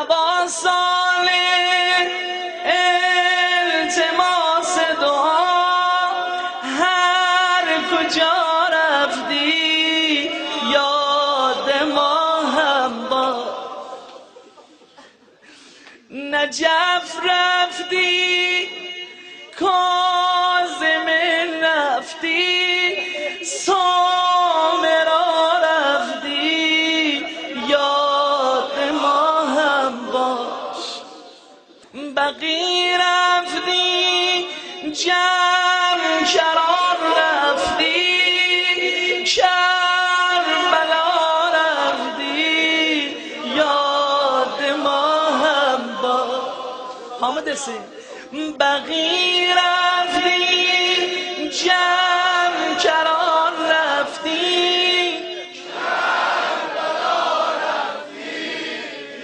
ابا صالح التماس دعا هر کجا رفتی یاد ما هم با نجف رفتی کاظم رفتی سامرا رفتی یاد ما هم باش بقی رفتی جمشران رفتی کربلا رفتی یاد ما هم باش حامد حسین بقی رفتی جمشران رفتی کربلا رفتی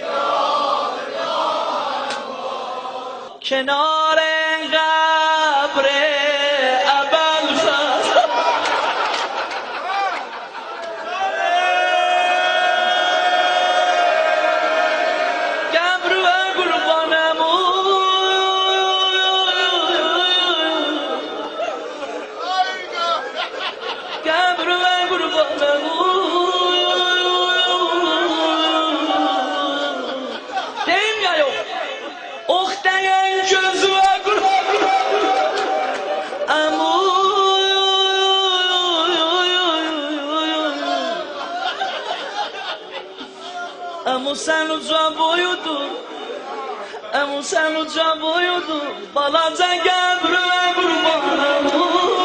یاد ما هم باش کنار قبر ابوالفضل گبرو قربانمو گبرو قربانمو deyim ya yok oxtayan gözü amu amu sen uca boyudun amu sen uca boyudun balaca gabru qurbanım